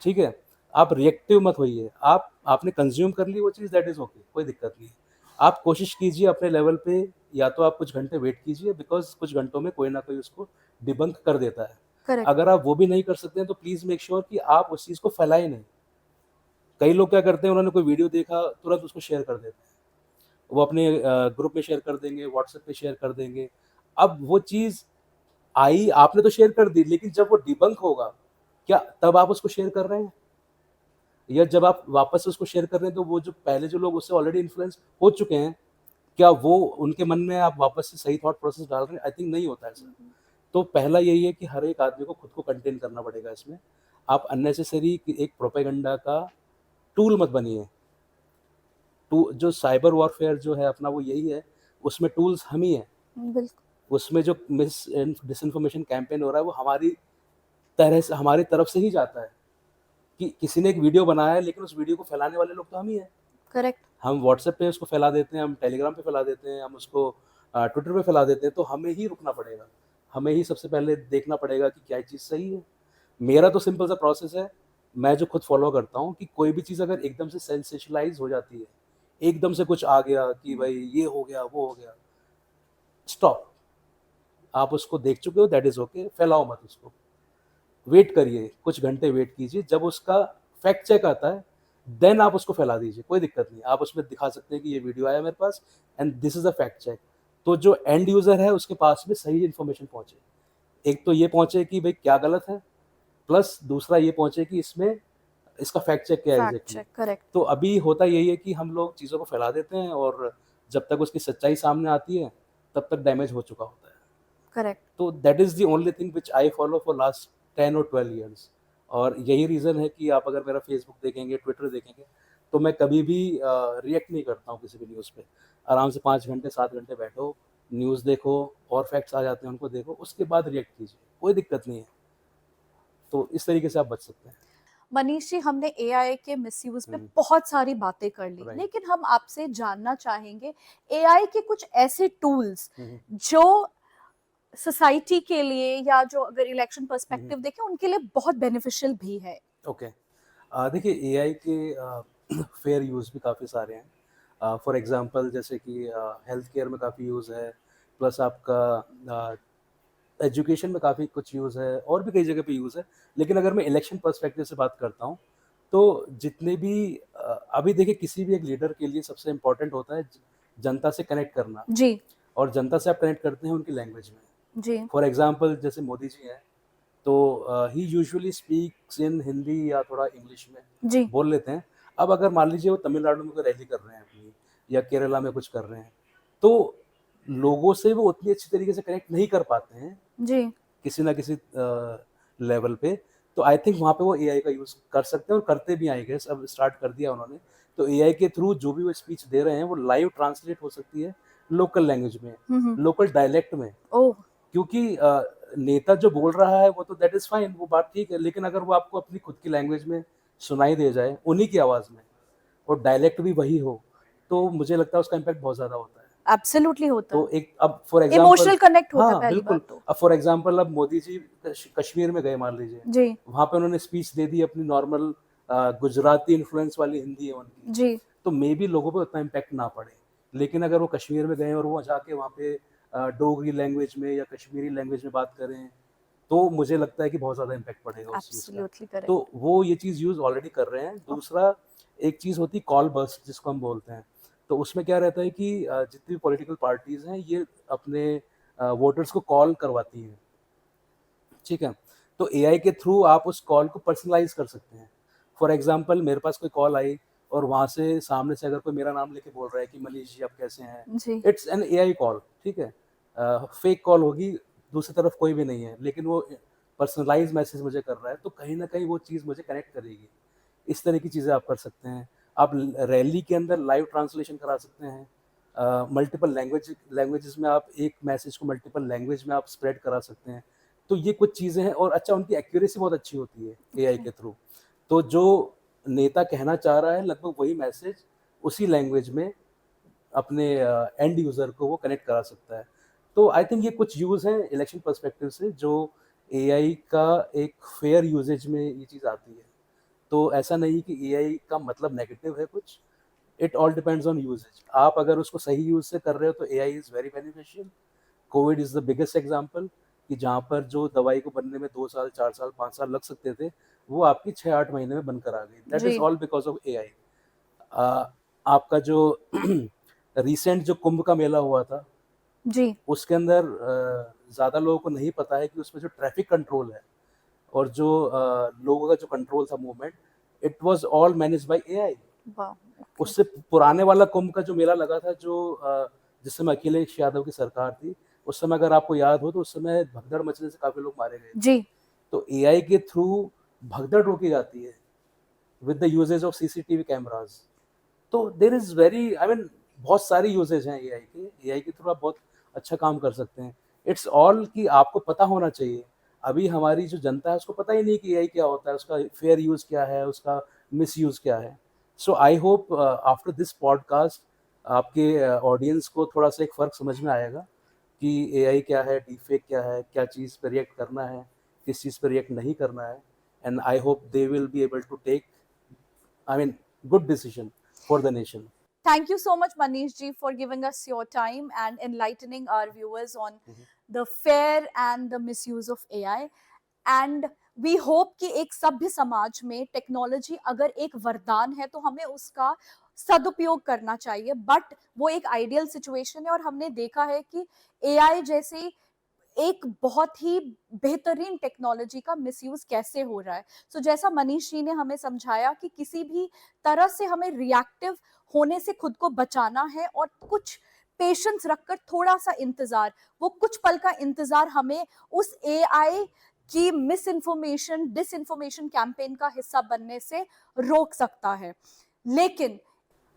ठीक है? आप रिएक्टिव मत होइए। आपने कंज़्यूम कर ली वो चीज़, दैट इज़ ओके, कोई दिक्कत नहीं है। आप कोशिश कीजिए अपने लेवल पे, या तो आप कुछ घंटे वेट कीजिए, बिकॉज़ कुछ घंटों में कोई ना कोई उसको डिबंक कर देता है। करेक्ट। अगर आप वो भी नहीं कर सकते हैं, तो प्लीज़ मेक श्योर कि आप उस चीज़ को फैलाएँ नहीं। कई लोग क्या करते हैं, उन्होंने कोई वीडियो देखा, तुरंत उसको शेयर कर देते हैं। वो अपने ग्रुप में शेयर कर देंगे, व्हाट्सएप पे शेयर कर देंगे। अब वो चीज़ आई, आपने तो शेयर कर दी, लेकिन जब वो डिबंक होगा, क्या तब आप उसको शेयर कर रहे हैं? या जब आप वापस से उसको शेयर कर रहे हैं, तो वो जो पहले जो लोग उससे ऑलरेडी इन्फ्लुएंस हो चुके हैं, क्या वो उनके मन में आप वापस से सही थॉट प्रोसेस डाल रहे हैं? आई थिंक नहीं होता है ऐसा। तो पहला यही है कि हर एक आदमी को खुद को कंटेन करना पड़ेगा इसमें। आप अननेसेसरी एक प्रोपेगेंडा का टूल मत बनिए। टू जो साइबर वॉरफेयर जो है अपना, वो यही है, उसमें टूल्स हम ही हैं। बिल्कुल। उसमें जो डिसइन्फॉर्मेशन कैंपेन हो रहा है, वो हमारी तरफ से ही जाता है, कि किसी ने एक वीडियो बनाया है, लेकिन उस वीडियो को फैलाने वाले लोग तो हम ही हैं। करेक्ट। हम व्हाट्सएप पे उसको फैला देते हैं, हम टेलीग्राम पे फैला देते हैं, हम उसको ट्विटर पे फैला देते हैं, तो हमें ही रुकना पड़ेगा। हमें ही सबसे पहले देखना पड़ेगा कि क्या चीज़ सही है। मेरा तो सिंपल सा प्रोसेस है, मैं जो खुद फॉलो करता हूँ, कि कोई भी चीज़ अगर एकदम से सेंसेशनलाइज़ हो जाती है, एकदम से कुछ आ गया कि भाई ये हो गया, वो हो गया, स्टॉप। आप उसको देख चुके हो, दैट इज़ ओके, फैलाओ मत उसको। वेट करिए, कुछ घंटे वेट कीजिए, जब उसका फैक्ट चेक आता है, देन आप उसको फैला दीजिए, कोई दिक्कत नहीं। आप उसमें दिखा सकते हैं कि ये वीडियो आया मेरे पास, and this is a fact check. तो जो एंड यूज़र है, उसके पास में सही इन्फॉर्मेशन पहुँचे। एक तो ये पहुँचे कि भई क्या गलत है, प्लस दूसरा ये पहुँचे कि इसमें इसका फैक्ट चेक क्या है फैक्ट एग्ज़ैक्टली। चेक। करेक्ट। तो अभी होता यही है कि हम लोग चीज़ों को फैला देते हैं, और जब तक उसकी सच्चाई सामने आती है, तब तक डैमेज हो चुका होता है। करेक्ट। तो that is the only thing which I follow for last 10 और 12 इयर्स। और यही रीज़न है कि आप अगर मेरा फेसबुक देखेंगे, ट्विटर देखेंगे, तो मैं कभी भी रिएक्ट नहीं करता हूँ किसी भी न्यूज़ पे। आराम से 5 घंटे, 7 घंटे बैठो, न्यूज़ देखो, और फैक्ट्स आ जाते हैं उनको देखो, उसके बाद रिएक्ट कीजिए, कोई दिक्कत नहीं है। तो इस तरीके से आप बच सकते हैं। मनीष जी, हमने एआई के मिसयूज पे हुँ, बहुत सारी बातें कर ली, राइट। लेकिन हम आपसे जानना चाहेंगे एआई के कुछ ऐसे टूल्स हुँ, हुँ, जो सोसाइटी के लिए या जो अगर इलेक्शन हुँ, हुँ, पर्सपेक्टिव देखें उनके लिए बहुत बेनिफिशियल भी है। ओके। देखिए, एआई के फेयर यूज़ भी काफ़ी सारे हैं। फॉर एग्ज़ाम्पल जैसे कि हेल्थ केयर में काफ़ी यूज़ है, प्लस आपका एजुकेशन में काफ़ी कुछ यूज़ है, और भी कई जगह पे यूज़ है। लेकिन अगर मैं इलेक्शन पर्सपेक्टिव से बात करता हूँ, तो जितने भी अभी देखिए, किसी भी एक लीडर के लिए सबसे इम्पोर्टेंट होता है जनता से कनेक्ट करना, जी। और जनता से आप कनेक्ट करते हैं उनकी लैंग्वेज में। जी। फॉर एग्ज़ाम्पल जैसे मोदी जी हैं, तो ही यूजुअली स्पीक्स इन हिंदी या थोड़ा इंग्लिश में जी। बोल लेते हैं। अब अगर मान लीजिए वो तमिलनाडु में कोई रैली कर रहे हैं अपनी, या केरला में कुछ कर रहे हैं, तो लोगों से वो उतनी अच्छी तरीके से कनेक्ट नहीं कर पाते हैं, जी। किसी ना किसी लेवल पे। तो आई थिंक वहाँ पे वो एआई का यूज़ कर सकते हैं, और करते भी, आई गेस अब स्टार्ट कर दिया उन्होंने। तो एआई के थ्रू जो भी वो स्पीच दे रहे हैं, वो लाइव ट्रांसलेट हो सकती है लोकल लैंग्वेज में, हम्म। लोकल डायलेक्ट में। ओह। क्योंकि नेता जो बोल रहा है, वो तो दैट इज़ फाइन, वो बात ठीक है, लेकिन अगर वो आपको अपनी खुद की लैंग्वेज में सुनाई दे जाए, उन्हीं की आवाज़ में, और डायलेक्ट भी वही हो, तो मुझे लगता है उसका इम्पैक्ट बहुत ज़्यादा होता है। एब्सोल्युटली होता तो है। एक अब फॉर एग्ज़ाम्पल, इमोशनल कनेक्ट होता है हाँ, पहली बिल्कुल। बात तो। अब फॉर एग्ज़ाम्पल अब मोदी जी कश्मीर में गए मान लीजिए, जी। वहाँ पे उन्होंने स्पीच दे दी अपनी नॉर्मल, गुजराती इन्फ्लुएंस वाली हिंदी है उनकी, जी। तो मेबी लोगों पे उतना इम्पैक्ट ना पड़े। लेकिन अगर वो कश्मीर में गए और वो जाके वहाँ पे डोगरी लैंग्वेज में या कश्मीरी लैंग्वेज में बात करें, तो मुझे लगता है कि बहुत ज़्यादा इम्पैक्ट पड़ेगा उस चीज़ का। Absolutely correct. तो वो ये चीज़ यूज़ ऑलरेडी कर रहे हैं। दूसरा, एक चीज़ होती है कॉल बर्स्ट, जिसको हम बोलते हैं। तो उसमें क्या रहता है कि जितनी भी पॉलिटिकल पार्टीज़ हैं, ये अपने वोटर्स को कॉल करवाती हैं, ठीक है? तो एआई के थ्रू आप उस कॉल को पर्सनलाइज़ कर सकते हैं। फॉर एग्ज़ाम्पल मेरे पास कोई कॉल आई, और वहाँ से सामने से अगर कोई मेरा नाम लेके बोल रहा है कि मनीष जी आप कैसे हैं? जी। इट्स एन एआई कॉल, ठीक है? फेक कॉल होगी, दूसरी तरफ कोई भी नहीं है, लेकिन वो पर्सनलाइज़ मैसेज मुझे कर रहा है, तो कहीं न कहीं वो चीज़ मुझे कनेक्ट करेगी। इस तरह की चीज़ें आप कर सकते हैं। आप ल रैली के अंदर लाइव ट्रांसलेशन करा सकते हैं। मल्टीपल लैंग्वेजेस में आप एक मैसेज को मल्टीपल लैंग्वेज में आप स्प्रेड करा सकते हैं। तो ये कुछ चीज़ें हैं, और अच्छा उनकी एक्यूरेसी बहुत अच्छी होती है एआई के थ्रू। तो जो नेता कहना चाह रहा है लगभग वही मैसेज उसी लैंग्वेज में अपने एंड यूज़र को वो कनेक्ट करा सकता है। तो आई थिंक ये कुछ यूज़ हैं इलेक्शन पर्सपेक्टिव से जो एआई का एक फेयर यूजेज में ये चीज़ आती है। तो ऐसा नहीं कि एआई का मतलब नेगेटिव है कुछ, it all depends on usage. आप अगर उसको सही यूज से कर रहे हो तो AI is very beneficial. Covid is the biggest example कि जहाँ पर जो दवाई को बनने में 2 साल, 4 साल, 5 साल लग सकते थे, वो आपकी 6-8 महीने में बनकर आ गई। दैट इज़ जी ऑल बिकॉज़ ऑफ एआई। आपका जो रिसेंट जो कुंभ का मेला हुआ था, जी उसके अंदर ज़्यादा लोगों को नहीं पता है कि उसमें जो ट्रैफिक कंट्रोल है और जो लोगों का जो कंट्रोल था movement, it was all managed by AI. वाह उससे पुराने वाला कुंभ का जो मेला लगा था, जो जिस समय अखिलेश यादव की सरकार थी, उस समय अगर आपको याद हो तो उस समय भगदड़ मचने से काफ़ी लोग मारे गए थे। जी तो एआई के थ्रू भगदड़ रोकी जाती है with the usages of CCTV cameras. तो there is very I mean बहुत सारी यूजेज हैं एआई के। एआई के थ्रू आप बहुत अच्छा काम कर सकते हैं। इट्स ऑल कि आपको पता होना चाहिए। अभी हमारी जो जनता है उसको पता ही नहीं कि एआई क्या होता है, उसका फेयर यूज़ क्या है, उसका मिसयूज़ क्या है। So I hope after this podcast आपके ऑडियंस को थोड़ा-सा एक फ़र्क समझ में आएगा कि एआई क्या है, डीपफेक क्या है, क्या चीज़ पे रिएक्ट करना है, किस चीज़ पे रिएक्ट नहीं करना है। And I hope they will be able to take I mean, good decision for the nation. Thank you so much, Manish ji, for giving us your time and enlightening our viewers on the fair and the misuse of AI. And we hope कि एक सभ्य समाज में technology अगर एक वरदान है तो हमें उसका सदुपयोग करना चाहिए, बट वो एक आइडियल सिचुएशन है। और हमने देखा है कि एआई जैसी एक बहुत ही बेहतरीन टेक्नोलॉजी का मिसयूज कैसे हो रहा है। सो जैसा मनीष जी ने हमें समझाया कि किसी भी तरह से हमें रिएक्टिव होने से खुद को बचाना है और कुछ पेशेंस रखकर थोड़ा सा इंतजार, वो कुछ पल का इंतजार हमें उस एआई की misinformation disinformation campaign का हिस्सा बनने से रोक सकता है। लेकिन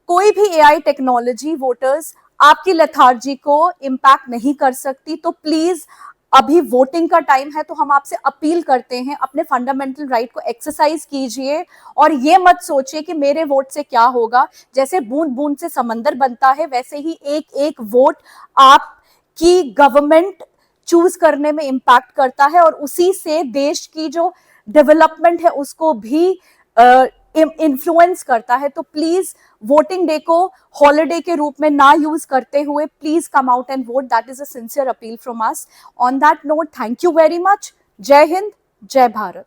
कोई भी एआई टेक्नोलॉजी वोटर्स आपकी लेथार्जी को इम्पैक्ट नहीं कर सकती। तो प्लीज अभी वोटिंग का टाइम है, तो हम आपसे अपील करते हैं अपने फंडामेंटल राइट को एक्सरसाइज कीजिए और ये मत सोचिए कि मेरे वोट से क्या होगा। जैसे बूंद बूंद से समंदर बनता है, वैसे ही एक एक वोट आपकी गवर्नमेंट चूज करने में इम्पैक्ट करता है और उसी से देश की जो डेवलपमेंट है उसको भी इन्फ्लुएंस करता है। तो प्लीज वोटिंग डे को हॉलिडे के रूप में ना यूज करते हुए please come out and vote. That is a sincere appeal from us. On that note, thank you very much. जय हिंद, जय भारत।